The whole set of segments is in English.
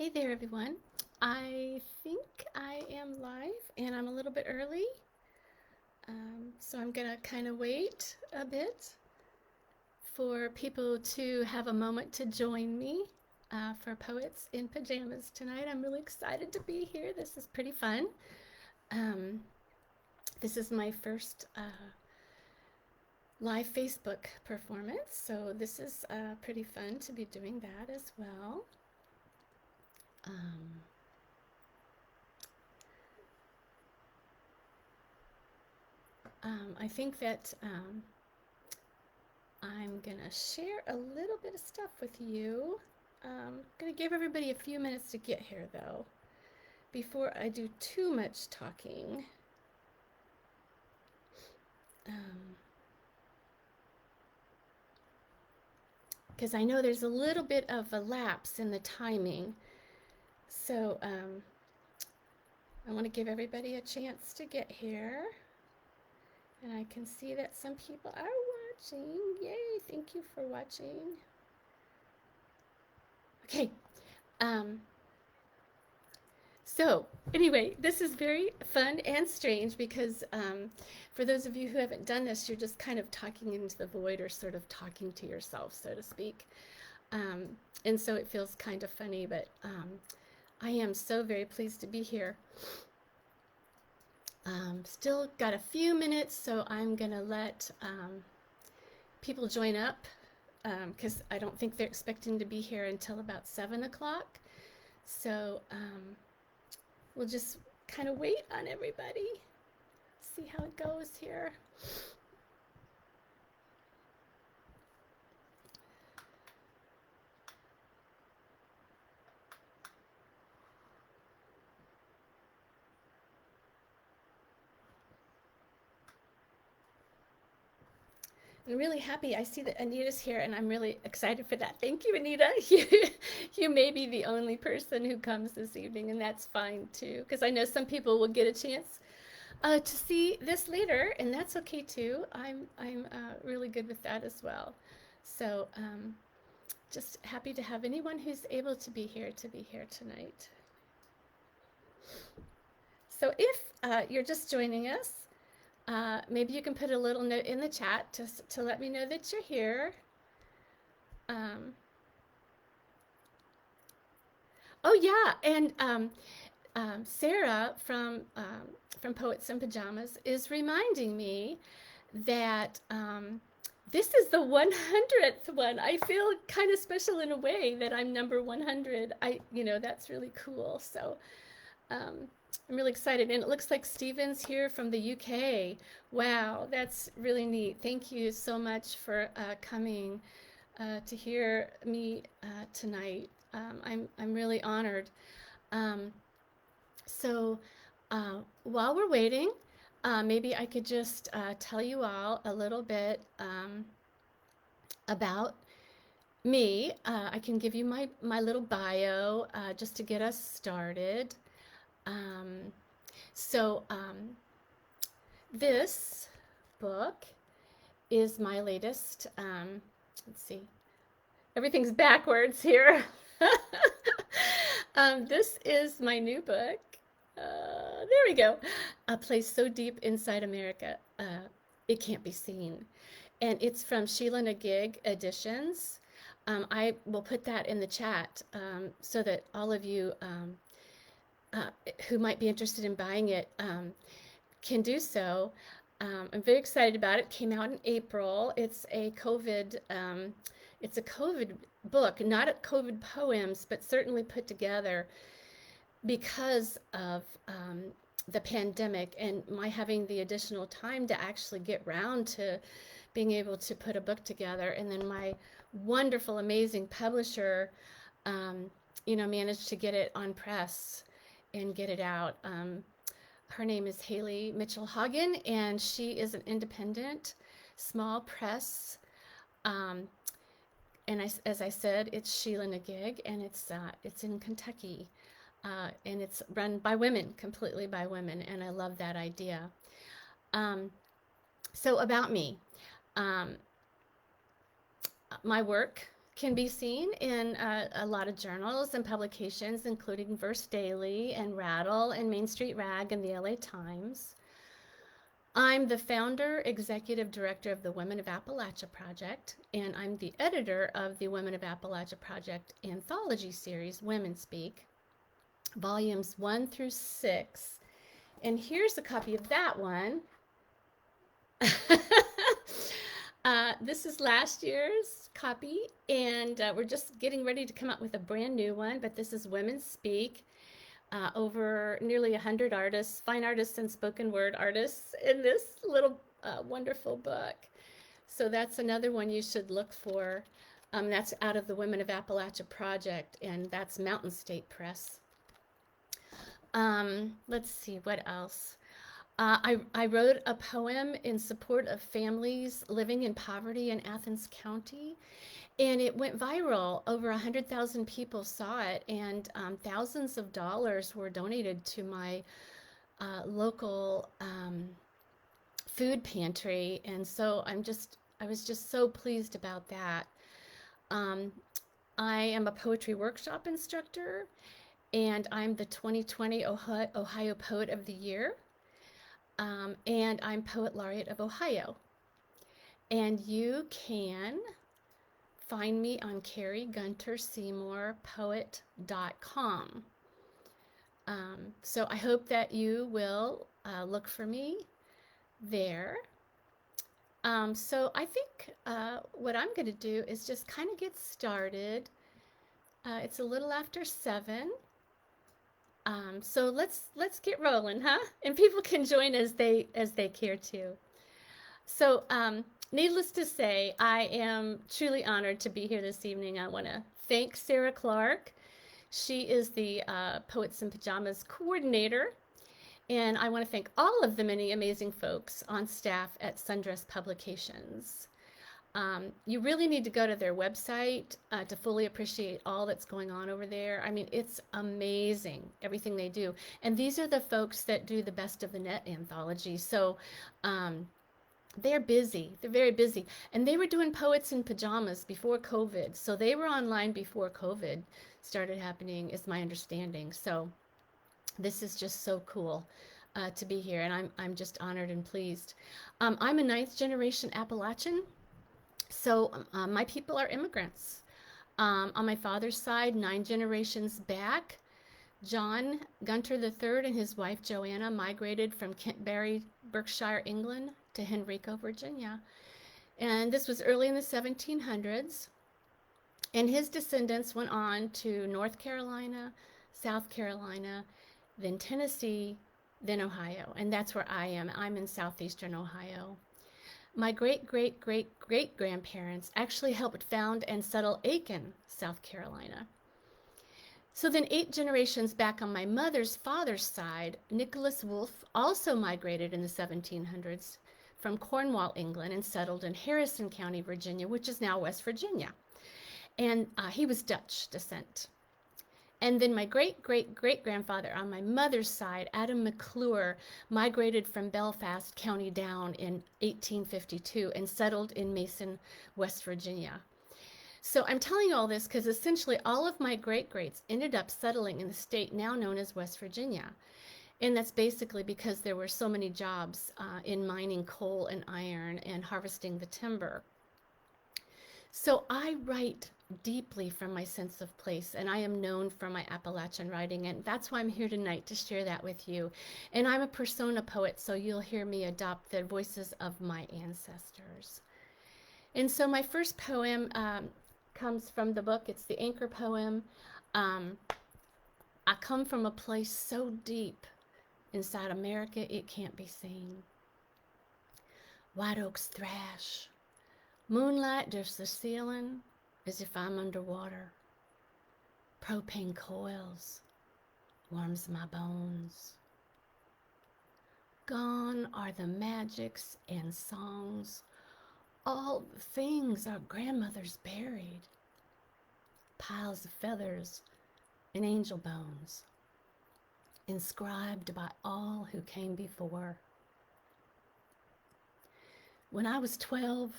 Hey there, everyone. I think I am live and I'm a little bit early. So I'm going to kind of wait a bit for people to have a moment to join me for Poets in Pajamas tonight. I'm really excited to be here. This is pretty fun. This is my first live Facebook performance, so this is pretty fun to be doing that as well. I think that I'm gonna share a little bit of stuff with you. I'm gonna give everybody a few minutes to get here though, before I do too much talking. Because I know there's a little bit of a lapse in the timing. So I want to give everybody a chance to get here. And I can see that some people are watching. Yay, thank you for watching. Okay. So anyway, this is very fun and strange because for those of you who haven't done this, you're just kind of talking into the void or sort of talking to yourself, so to speak. And so it feels kind of funny, but I am so very pleased to be here. Still got a few minutes, so I'm gonna let people join up because I don't think they're expecting to be here until about 7 o'clock. So we'll just kind of wait on everybody, see how it goes here. I'm really happy. I see that Anita's here, and I'm really excited for that. Thank you, Anita. You may be the only person who comes this evening, and that's fine too, because I know some people will get a chance to see this later, and that's okay too. I'm really good with that as well. So just happy to have anyone who's able to be here tonight. So if you're just joining us, maybe you can put a little note in the chat to let me know that you're here. Oh yeah, and Sarah from Poets in Pajamas is reminding me that this is the 100th one. I feel kind of special in a way that I'm number 100. That's really cool. So I'm really excited, and it looks like Stephen's here from the UK. Wow, that's really neat. Thank you so much for coming to hear me tonight. I'm really honored. So while we're waiting, maybe I could just tell you all a little bit about me. I can give you my little bio just to get us started. This book is my latest, let's see, everything's backwards here. This is my new book. There we go. A place so deep inside America, it can't be seen. And it's from Sheila Na Gig Editions. I will put that in the chat so that all of you who might be interested in buying it can do so. I'm very excited about it. It came out in April. It's a COVID book, not a COVID poems, but certainly put together because of the pandemic and my having the additional time to actually get round to being able to put a book together. And then my wonderful, amazing publisher, managed to get it on press and get it out. Her name is Haley Mitchell Hagen, and she is an independent small press. And as I said, it's Sheila Na Gig, and it's in Kentucky, and it's run by women, completely by women, and I love that idea. So about me, my work can be seen in a lot of journals and publications, including Verse Daily and Rattle and Main Street Rag and the LA Times. I'm the founder, executive director of the Women of Appalachia Project, and I'm the editor of the Women of Appalachia Project anthology series, Women Speak, volumes 1 through 6. And here's a copy of that one. This is last year's copy, and we're just getting ready to come out with a brand new one, but this is Women Speak. Over nearly 100 artists, fine artists and spoken word artists in this little wonderful book. So that's another one you should look for. That's out of the Women of Appalachia Project, and that's Mountain State Press. Let's see, what else? I wrote a poem in support of families living in poverty in Athens County, and it went viral. Over 100,000 people saw it, and thousands of dollars were donated to my local food pantry. And so I was just so pleased about that. I am a poetry workshop instructor, and I'm the 2020 Ohio Poet of the Year. And I'm Poet Laureate of Ohio. And you can find me on Kari Gunter-Seymour poet.com. So I hope that you will look for me there. So I think what I'm going to do is just kind of get started. It's a little after 7. So let's get rolling, huh? And people can join as they care to. So needless to say, I am truly honored to be here this evening. I want to thank Sarah Clark. She is the Poets in Pajamas coordinator. And I want to thank all of the many amazing folks on staff at Sundress Publications. You really need to go to their website to fully appreciate all that's going on over there. I mean, it's amazing, everything they do. And these are the folks that do the Best of the Net anthology. So they're busy. They're very busy. And they were doing Poets in Pajamas before COVID. So they were online before COVID started happening, is my understanding. So this is just so cool to be here. And I'm just honored and pleased. I'm a 9th generation Appalachian. So my people are immigrants. On my father's side, 9 generations back, John Gunter III and his wife Joanna migrated from Kentbury, Berkshire, England to Henrico, Virginia. And this was early in the 1700s. And his descendants went on to North Carolina, South Carolina, then Tennessee, then Ohio. And that's where I am. I'm in southeastern Ohio. My great-great-great-great-grandparents actually helped found and settle Aiken, South Carolina. So then 8 generations back on my mother's father's side, Nicholas Wolfe also migrated in the 1700s from Cornwall, England, and settled in Harrison County, Virginia, which is now West Virginia. And he was Dutch descent. And then my great-great-great-grandfather on my mother's side, Adam McClure, migrated from Belfast, County Down in 1852 and settled in Mason, West Virginia. So I'm telling you all this because essentially all of my great-greats ended up settling in the state now known as West Virginia. And that's basically because there were so many jobs in mining coal and iron and harvesting the timber. So I write deeply from my sense of place, and I am known for my Appalachian writing, and that's why I'm here tonight to share that with you. And I'm a persona poet, so you'll hear me adopt the voices of my ancestors. And so my first poem comes from the book. It's the anchor poem. I come from a place so deep inside America it can't be seen. White oaks thrash. Moonlight drifts the ceiling as if I'm underwater. Propane coils, warms my bones. Gone are the magics and songs, all the things our grandmothers buried. Piles of feathers and angel bones, inscribed by all who came before. When I was 12,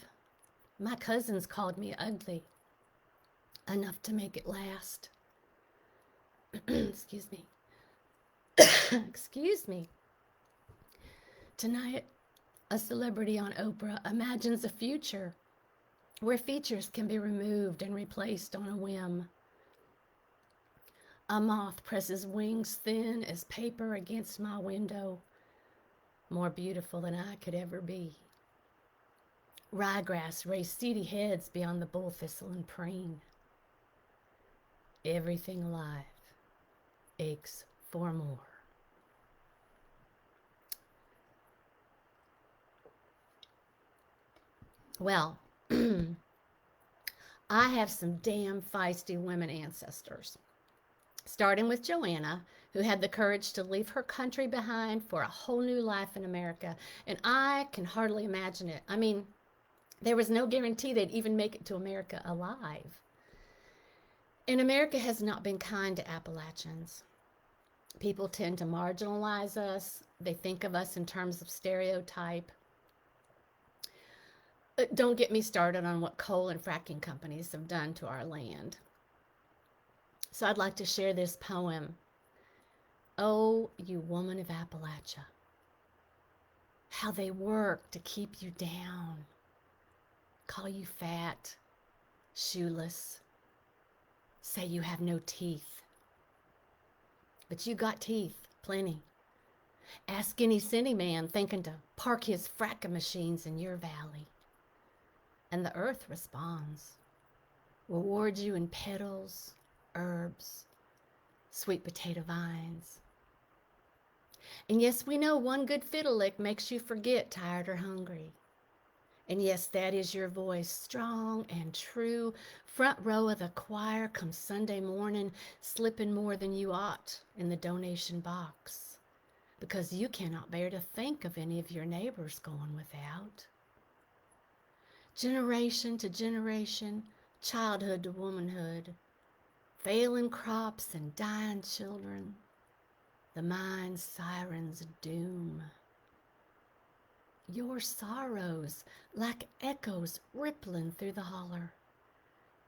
my cousins called me ugly. enough to make it last. Excuse me. Excuse me. Tonight, a celebrity on Oprah imagines a future where features can be removed and replaced on a whim. A moth presses wings thin as paper against my window, more beautiful than I could ever be. Ryegrass raised seedy heads beyond the bull thistle and preen. Everything alive aches for more. Well, I have some damn feisty women ancestors, starting with Joanna, who had the courage to leave her country behind for a whole new life in America. And I can hardly imagine it. I mean, there was no guarantee they'd even make it to America alive. And America has not been kind to Appalachians. People tend to marginalize us. They think of us in terms of stereotype. Don't get me started on what coal and fracking companies have done to our land. So I'd like to share this poem. Oh, you woman of Appalachia, how they work to keep you down, call you fat, shoeless, say you have no teeth. But you got teeth, plenty. Ask any city man thinking to park his fracking machines in your valley. And the earth responds, rewards you in petals, herbs, sweet potato vines. And yes, we know one good fiddle lick makes you forget tired or hungry. And yes, that is your voice, strong and true, front row of the choir come Sunday morning, slipping more than you ought in the donation box, because you cannot bear to think of any of your neighbors going without. Generation to generation, childhood to womanhood, failing crops and dying children, the mine's sirens doom. Your sorrows like echoes rippling through the holler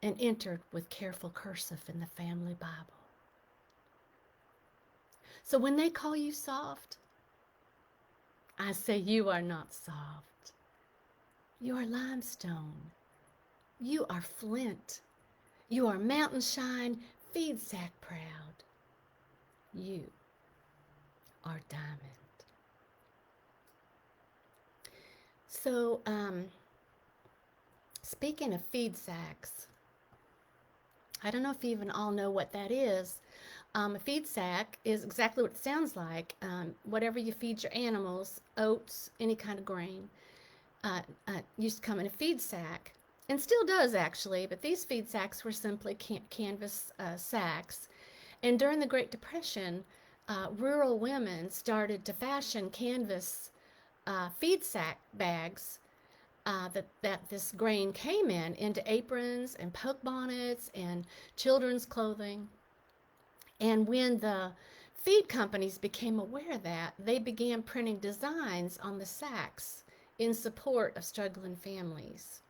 and entered with careful cursive in the family Bible. So when they call you soft, I say you are not soft. You are limestone. You are flint. You are mountain shine, feed sack proud. You are diamond. So, speaking of feed sacks, I don't know if you even all know what that is. A feed sack is exactly what it sounds like. Whatever you feed your animals, oats, any kind of grain, used to come in a feed sack, and still does actually, but these feed sacks were simply canvas sacks. And during the Great Depression, rural women started to fashion canvas feed sack bags that this grain came into aprons and poke bonnets and children's clothing. And when the feed companies became aware of that, they began printing designs on the sacks in support of struggling families.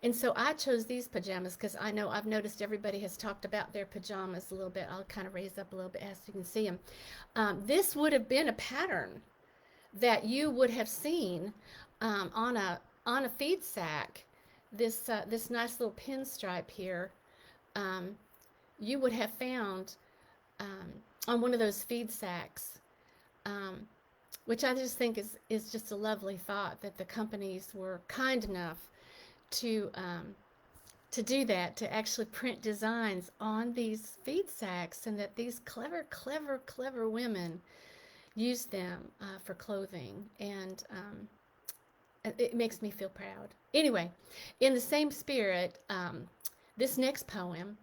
And so I chose these pajamas because I know I've noticed everybody has talked about their pajamas a little bit. I'll kind of raise up a little bit as you can see them. This would have been a pattern that you would have seen on a feed sack. This nice little pinstripe here, you would have found on one of those feed sacks, which I just think is just a lovely thought that the companies were kind enough to do that, to actually print designs on these feed sacks, and that these clever women used them for clothing, and it makes me feel proud. Anyway, in the same spirit, this next poem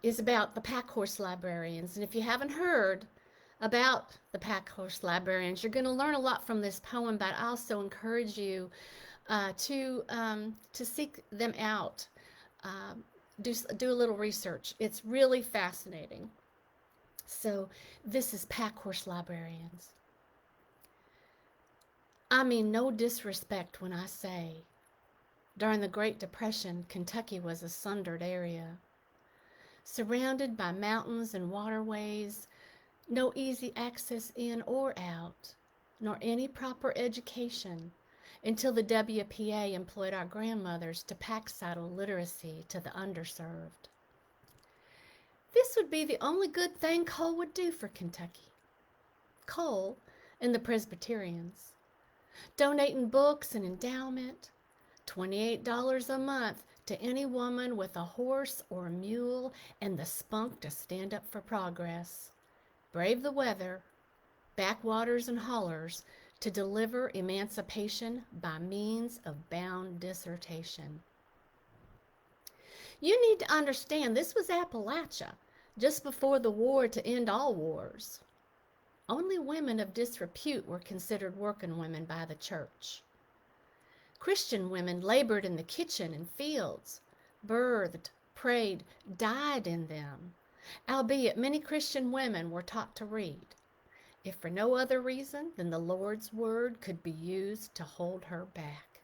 is about the pack horse librarians. And if you haven't heard about the pack horse librarians, you're going to learn a lot from this poem, but I also encourage you to seek them out. Do a little research. It's really fascinating. So this is pack horse librarians. I mean no disrespect when I say During the Great Depression, Kentucky was a sundered area. Surrounded by mountains and waterways, no easy access in or out, nor any proper education, until the WPA employed our grandmothers to pack saddle literacy to the underserved. This would be the only good thing Cole would do for Kentucky. Cole and the Presbyterians, donating books and endowment, $28 a month to any woman with a horse or a mule and the spunk to stand up for progress, brave the weather, backwaters and hollers, to deliver emancipation by means of bound dissertation. You need to understand this was Appalachia, just before the war to end all wars. Only women of disrepute were considered working women by the church. Christian women labored in the kitchen and fields, birthed, prayed, died in them, albeit many Christian women were taught to read, if for no other reason than the Lord's word could be used to hold her back.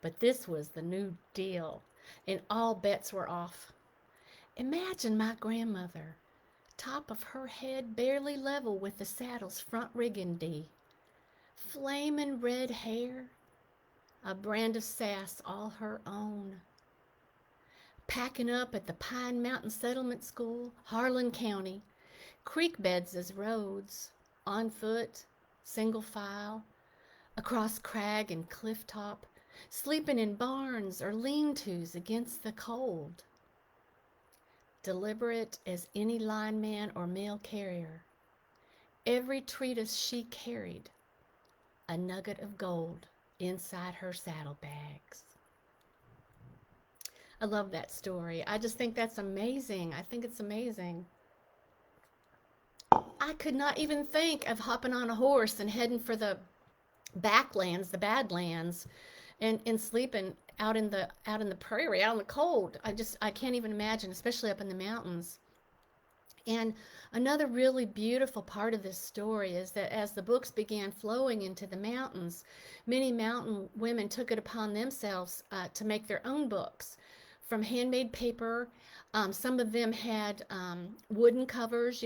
But this was the New Deal, and all bets were off. Imagine my grandmother, top of her head barely level with the saddle's front riggandee, flaming red hair, a brand of sass all her own, packing up at the Pine Mountain Settlement School, Harlan County, creek beds as roads, on foot, single file, across crag and cliff top, sleeping in barns or lean-tos against the cold. Deliberate as any lineman or mail carrier, every treatise she carried, a nugget of gold inside her saddlebags. I love that story. I just think that's amazing. I think it's amazing. I could not even think of hopping on a horse and heading for the backlands, the badlands, and sleeping out in the prairie, out in the cold. I can't even imagine, especially up in the mountains. And another really beautiful part of this story is that as the books began flowing into the mountains, many mountain women took it upon themselves to make their own books from handmade paper. Some of them had wooden covers.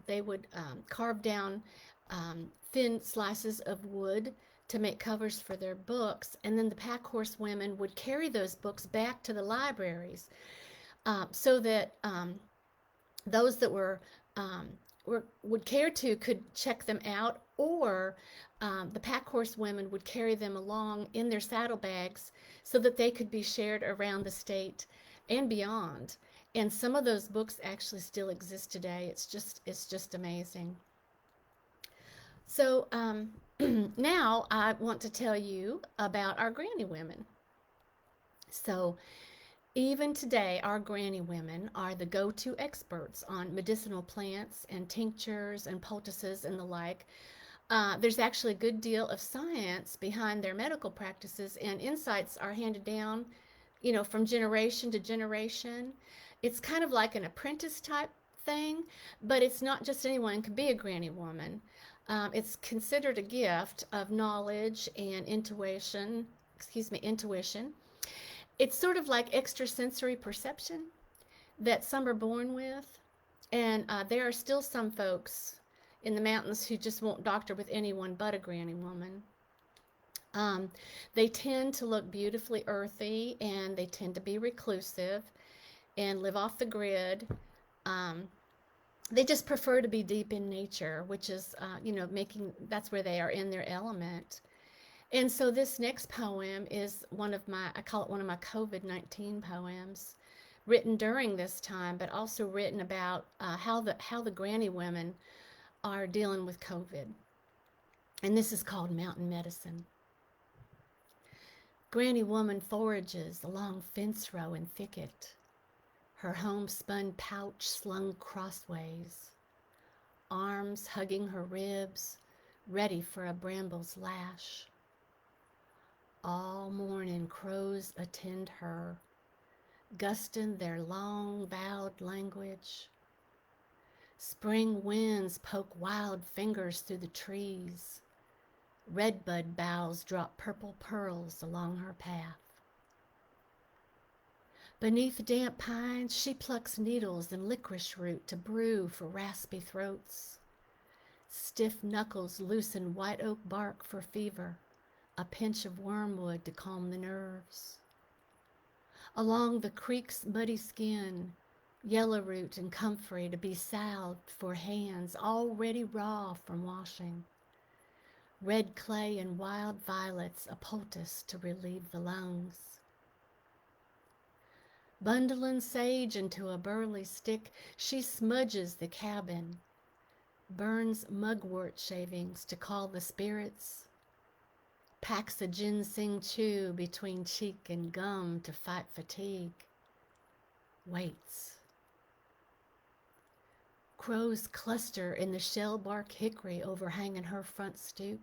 They would carve down thin slices of wood to make covers for their books, and then the pack horse women would carry those books back to the libraries so that those that would care to could check them out, or the pack horse women would carry them along in their saddlebags so that they could be shared around the state and beyond. And some of those books actually still exist today. It's just amazing. So now I want to tell you about our granny women. So even today, our granny women are the go-to experts on medicinal plants and tinctures and poultices and the like. There's actually a good deal of science behind their medical practices, and insights are handed down, from generation to generation. It's kind of like an apprentice type thing, but it's not just anyone can be a granny woman. It's considered a gift of knowledge and intuition. It's sort of like extrasensory perception that some are born with. And there are still some folks in the mountains who just won't doctor with anyone but a granny woman. They tend to look beautifully earthy, and they tend to be reclusive and live off the grid. They just prefer to be deep in nature, which is, that's where they are in their element. And so this next poem is I call it one of my COVID-19 poems, written during this time, but also written about how the granny women are dealing with COVID. And this is called Mountain Medicine. Granny woman forages along fence row and thicket, her homespun pouch slung crossways, arms hugging her ribs, ready for a bramble's lash. All morning crows attend her, gusting their long-vowed language. Spring winds poke wild fingers through the trees, Redbud boughs drop purple pearls along her path. Beneath damp pines, she plucks needles and licorice root to brew for raspy throats. Stiff knuckles loosen white oak bark for fever, a pinch of wormwood to calm the nerves. Along the creek's muddy skin, yellowroot and comfrey to be salved for hands already raw from washing. Red clay and wild violets, a poultice to relieve the lungs. Bundling sage into a burly stick, she smudges the cabin, burns mugwort shavings to call the spirits, packs a ginseng chew between cheek and gum to fight fatigue, waits. Crows cluster in the shellbark hickory overhanging her front stoop,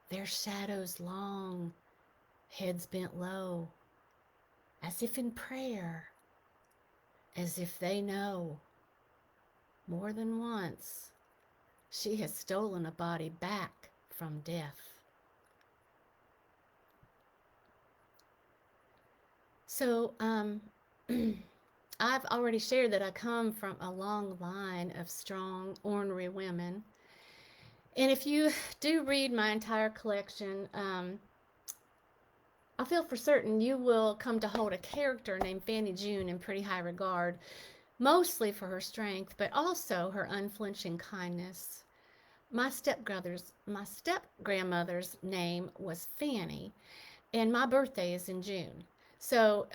their shadows long, heads bent low, as if in prayer, as if they know, more than once, she has stolen a body back from death. So, I've already shared that I come from a long line of strong, ornery women. And if you do read my entire collection, I feel for certain you will come to hold a character named Fanny June in pretty high regard, mostly for her strength, but also her unflinching kindness. My step-grandmother's name was Fanny, and my birthday is in June. So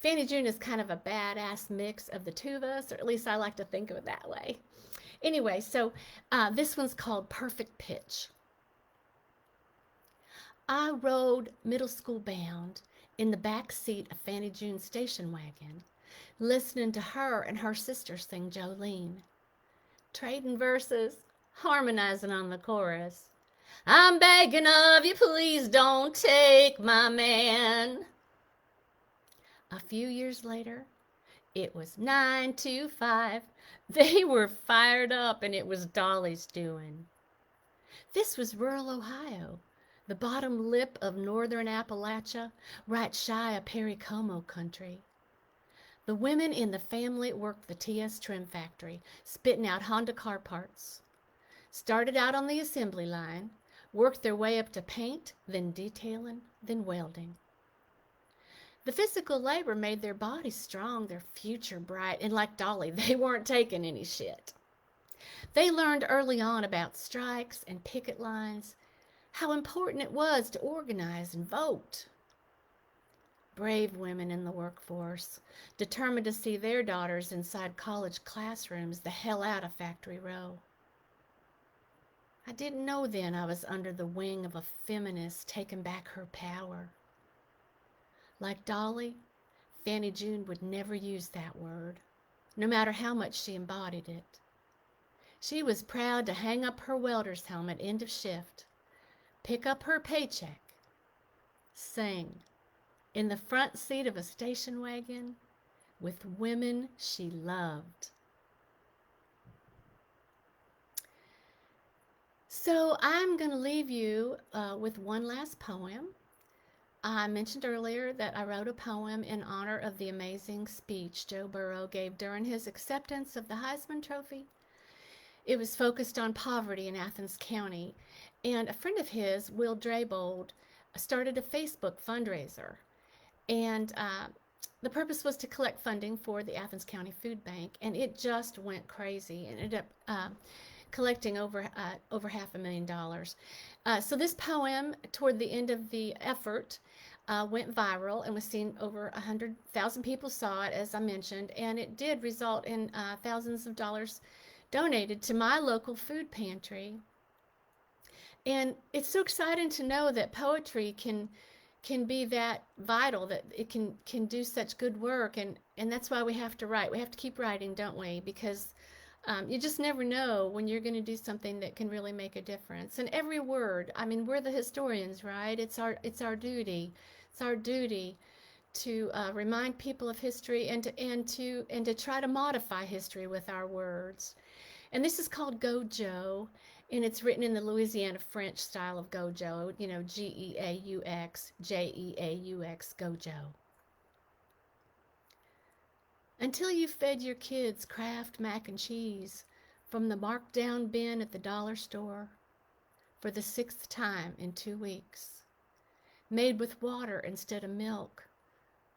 Fanny June is kind of a badass mix of the two of us, or at least I like to think of it that way. Anyway, so this one's called Perfect Pitch. I rode middle school bound in the back seat of Fanny June's station wagon, listening to her and her sister sing Jolene, trading verses, harmonizing on the chorus. I'm begging of you, please don't take my man. A few years later, it was 9:25. They were fired up, and it was Dolly's doing. This was rural Ohio, the bottom lip of northern Appalachia, right shy of Perry Como country. The women in the family worked the TS trim factory, spitting out Honda car parts. Started out on the assembly line, worked their way up to paint, then detailing, then welding. The physical labor made their bodies strong, their future bright, and like Dolly, they weren't taking any shit. They learned early on about strikes and picket lines, how important it was to organize and vote. Brave women in the workforce, determined to see their daughters inside college classrooms the hell out of Factory Row. I didn't know then I was under the wing of a feminist taking back her power. Like Dolly, Fanny June would never use that word, no matter how much she embodied it. She was proud to hang up her welder's helmet end of shift, pick up her paycheck, sing in the front seat of a station wagon with women she loved. So I'm going to leave you with one last poem. I mentioned earlier that I wrote a poem in honor of the amazing speech Joe Burrow gave during his acceptance of the Heisman Trophy. It was focused on poverty in Athens County, and a friend of his, Will Draybold, started a Facebook fundraiser. And the purpose was to collect funding for the Athens County Food Bank, and it just went crazy and ended up collecting over $500,000. So this poem, toward the end of the effort, went viral and was seen. Over 100,000 people saw it, as I mentioned, and it did result in thousands of dollars donated to my local food pantry. And it's so exciting to know that poetry can be that vital, that it can do such good work, and that's why we have to write. We have to keep writing, don't we? Because you just never know when you're going to do something that can really make a difference. And every word, I mean, we're the historians, right? It's our duty. It's our duty to remind people of history and to try to modify history with our words. And this is called Go Joe, And it's written in the Louisiana French style of Gojo, you know, Geaux, Jeaux, Gojo. Until you fed your kids Kraft mac and cheese from the marked down bin at the dollar store for the 6th time in 2 weeks, made with water instead of milk,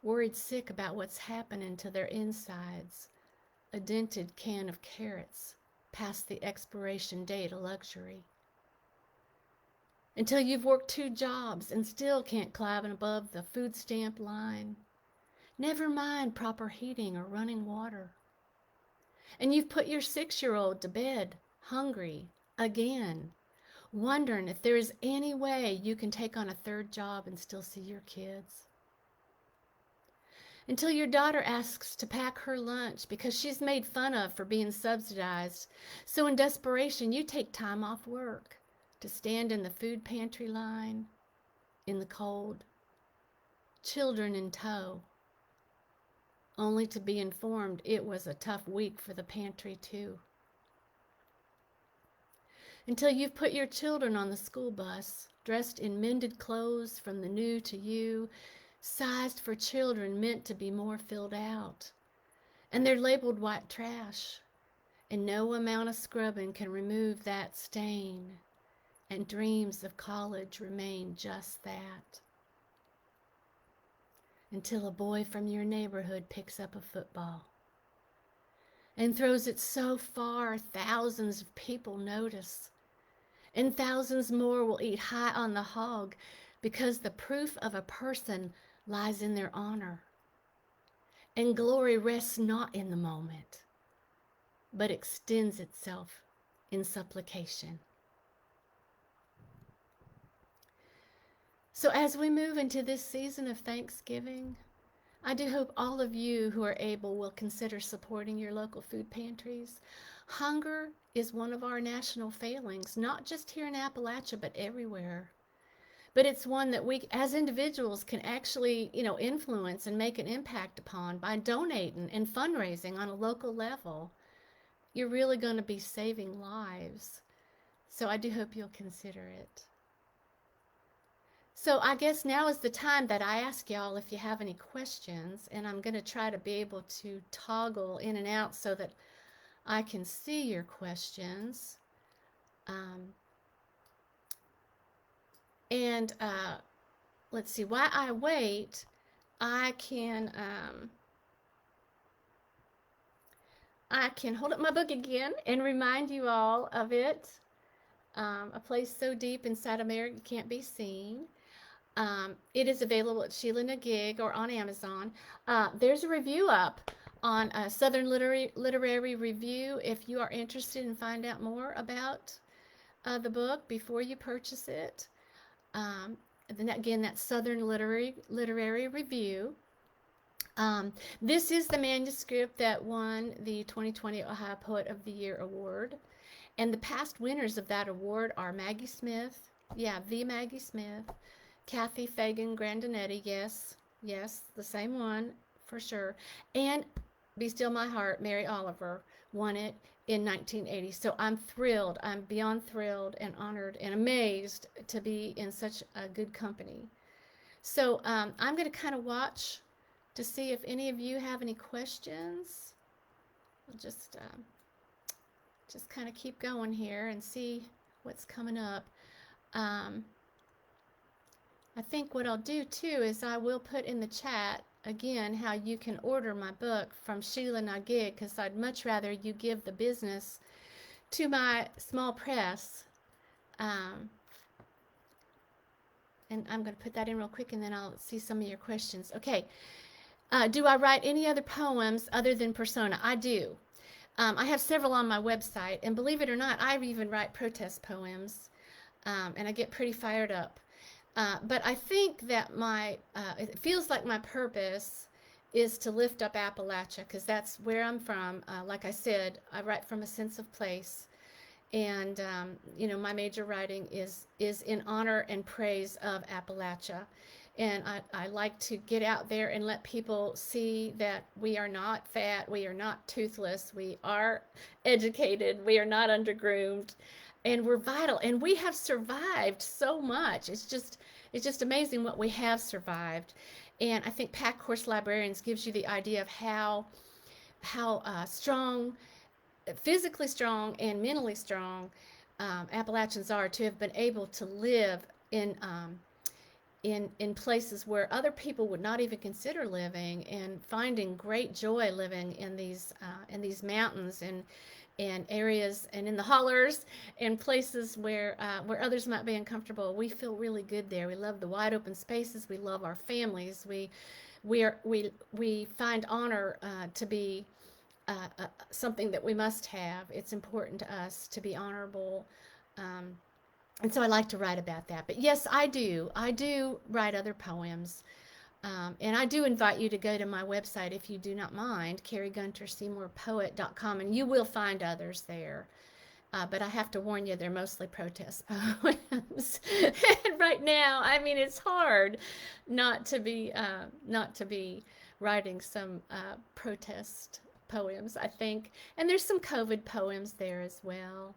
worried sick about what's happening to their insides, a dented can of carrots past the expiration date of luxury. Until you've worked 2 jobs and still can't climb above the food stamp line, never mind proper heating or running water. And you've put your 6-year-old to bed, hungry, again, wondering if there is any way you can take on a 3rd job and still see your kids. Until your daughter asks to pack her lunch because she's made fun of for being subsidized. So in desperation, you take time off work to stand in the food pantry line in the cold, children in tow, only to be informed it was a tough week for the pantry too. Until you've put your children on the school bus, dressed in mended clothes from the new to you, sized for children meant to be more filled out. And they're labeled white trash, and no amount of scrubbing can remove that stain, and dreams of college remain just that. Until a boy from your neighborhood picks up a football and throws it so far thousands of people notice, and thousands more will eat high on the hog because the proof of a person lies in their honor. And glory rests not in the moment, but extends itself in supplication. So as we move into this season of Thanksgiving, I do hope all of you who are able will consider supporting your local food pantries. Hunger is one of our national failings, not just here in Appalachia, but everywhere. But it's one that we as individuals can actually, influence and make an impact upon by donating and fundraising on a local level. You're really going to be saving lives. So I do hope you'll consider it. So I guess now is the time that I ask y'all if you have any questions, and I'm going to try to be able to toggle in and out so that I can see your questions. Let's see, while I wait, I can hold up my book again and remind you all of it. A place so deep inside America can't be seen. It is available at Sheila Na Gig or on Amazon. There's a review up on Southern Literary Review if you are interested in find out more about the book before you purchase it. Then again, that's Southern Literary Review. This is the manuscript that won the 2020 Ohio Poet of the Year Award. And the past winners of that award are Maggie Smith, the Maggie Smith, Kathy Fagan Grandinetti, yes, the same one for sure, and Be Still My Heart, Mary Oliver won it in 1980. So I'm thrilled, I'm beyond thrilled and honored and amazed to be in such a good company. So I'm going to kind of watch to see if any of you have any questions. I'll just kind of keep going here and see what's coming up. I think what I'll do too is I will put in the chat again how you can order my book from Sheila Na Gig, because I'd much rather you give the business to my small press. And I'm going to put that in real quick and then I'll see some of your questions. Okay. Do I write any other poems other than persona? I do. I have several on my website, and believe it or not, I even write protest poems, and I get pretty fired up. But I think that it feels like my purpose is to lift up Appalachia, because that's where I'm from. Like I said, I write from a sense of place, and my major writing is in honor and praise of Appalachia. And I like to get out there and let people see that we are not fat, we are not toothless, we are educated, we are not undergroomed, and we're vital. And we have survived so much. It's just amazing what we have survived. And I think Pack Horse Librarians gives you the idea of how strong, physically strong and mentally strong Appalachians are, to have been able to live in places where other people would not even consider living, and finding great joy living in these mountains and areas and in the hollers and places where others might be uncomfortable. We feel really good there. We love the wide open spaces. We love our families. We find honor to be something that we must have. It's important to us to be honorable. And so I like to write about that. But yes, I do write other poems. And I do invite you to go to my website, if you do not mind, KariGunter-Seymour.poet.com, and you will find others there. But I have to warn you, they're mostly protest poems. And right now, I mean, it's hard not to be writing some protest poems, I think. And there's some COVID poems there as well.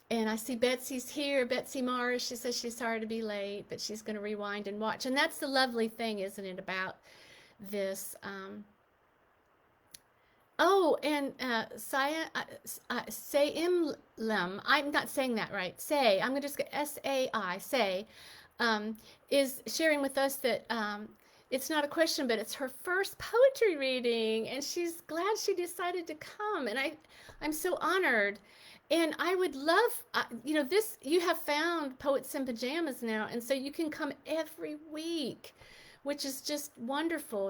And I see Betsy's here, Betsy Mars. She says she's sorry to be late, but she's going to rewind and watch. And that's the lovely thing, isn't it, about this? Saimlem, I'm not saying that right. I'm going to just get S-A-I, is sharing with us that it's not a question, but it's her first poetry reading, and she's glad she decided to come. And I'm so honored. And I would love, you have found Poets in Pajamas now, and so you can come every week, which is just wonderful,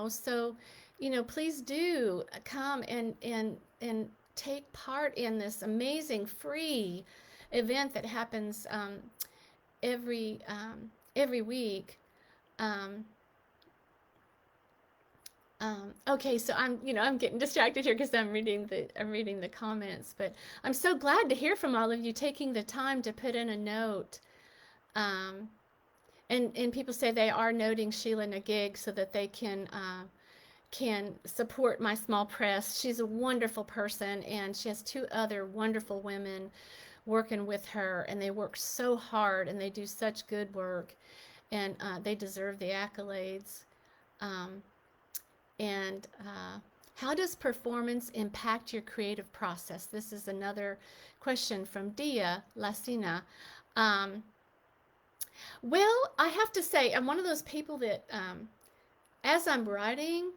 So, please do come and take part in this amazing free event that happens every week. Okay, so I'm getting distracted here because I'm reading the comments, but I'm so glad to hear from all of you taking the time to put in a note. And people say they are noting Sheila Na Gig so that they can support my small press. She's a wonderful person, and she has two other wonderful women working with her, and they work so hard and they do such good work, and they deserve the accolades. And how does performance impact your creative process? This is another question from Dia Lacina. Well, I have to say, I'm one of those people that as I'm writing,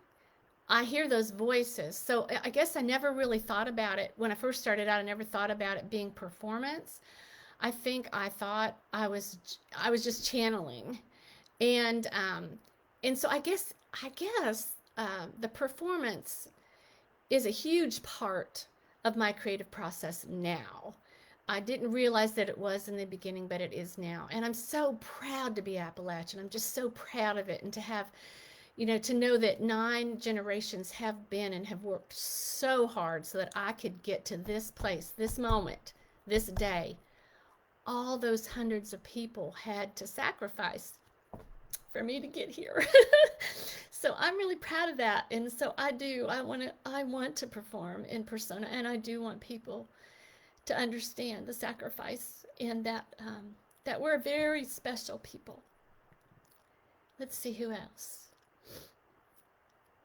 I hear those voices. So I guess I never really thought about it. When I first started out, I never thought about it being performance. I think I thought I was just channeling. And so I guess the performance is a huge part of my creative process now. I didn't realize that it was in the beginning, but it is now. And I'm so proud to be Appalachian. I'm just so proud of it. And to have, to know that 9 generations have been and have worked so hard so that I could get to this place, this moment, this day. All those hundreds of people had to sacrifice for me to get here. So I'm really proud of that. And so I want to perform in persona, and I do want people to understand the sacrifice, and that we're a very special people. Let's see who else.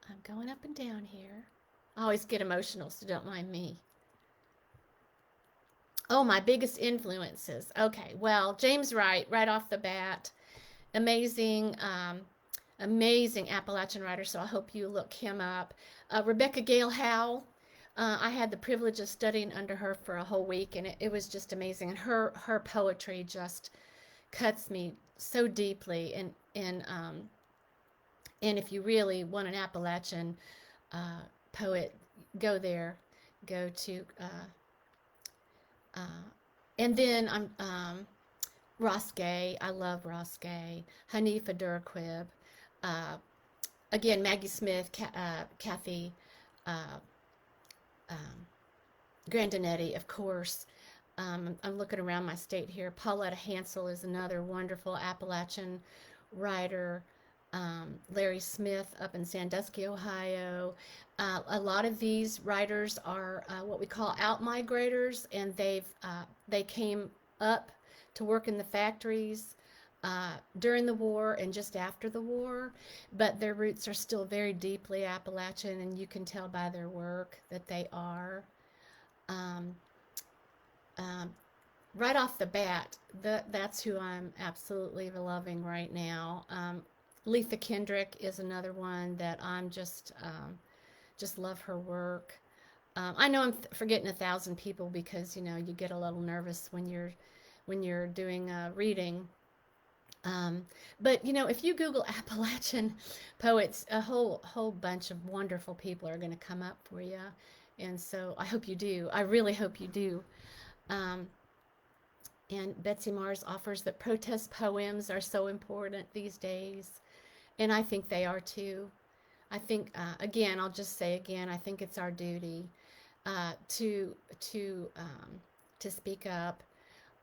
I'm going up and down here. I always get emotional, so don't mind me. Oh, my biggest influences. Okay, well, James Wright, right off the bat, amazing Appalachian writer, so I hope you look him up. Rebecca Gale Howe, I had the privilege of studying under her for a whole week, and it was just amazing. And her poetry just cuts me so deeply. And if you really want an Appalachian poet, go there. Go to and then Ross Gay. I love Ross Gay. Hanifa Durquib. Again, Maggie Smith, Kathy Grandinetti, of course. I'm looking around my state here. Pauletta Hansel is another wonderful Appalachian writer. Larry Smith up in Sandusky, Ohio. A lot of these writers are what we call out-migrators, and they came up to work in the factories during the war and just after the war, but their roots are still very deeply Appalachian, and you can tell by their work that they are. Um, um, right off the bat, that's who I'm absolutely loving right now. Letha Kendrick is another one that I'm just love her work. I know I'm forgetting 1,000 people because you get a little nervous when you're doing reading. But if you Google Appalachian poets, a whole bunch of wonderful people are going to come up for you, and so I hope you do. I really hope you do. And Betsy Mars offers that protest poems are so important these days, and I think they are too. I think again, I'll just say again, I think it's our duty to speak up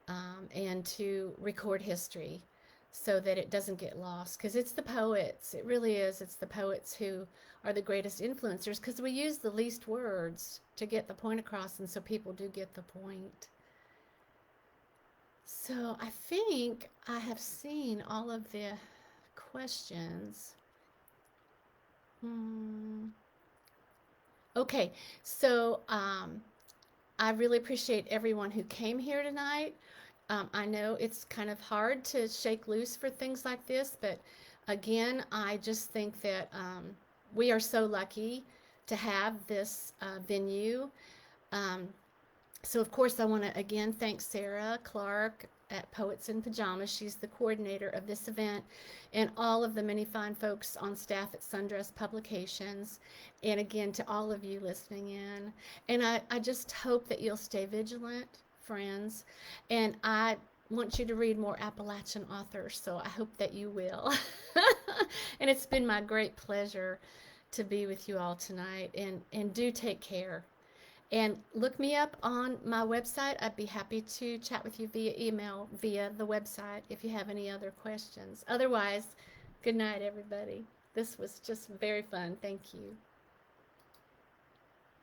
and to record history so that it doesn't get lost, because it's the poets, it really is, it's the poets who are the greatest influencers, because we use the least words to get the point across, and so people do get the point. So I think I have seen all of the questions. Okay, so I really appreciate everyone who came here tonight. I know it's kind of hard to shake loose for things like this, but again, I just think that we are so lucky to have this venue. So of course I want to again thank Sarah Clark at Poets in Pajamas. She's the coordinator of this event, and all of the many fine folks on staff at Sundress Publications, and again to all of you listening in. And I just hope that you'll stay vigilant, friends, and I want you to read more Appalachian authors, so I hope that you will. And it's been my great pleasure to be with you all tonight, and do take care. And look me up on my website. I'd be happy to chat with you via email, via the website, if you have any other questions. Otherwise, good night, everybody. This was just very fun. Thank you.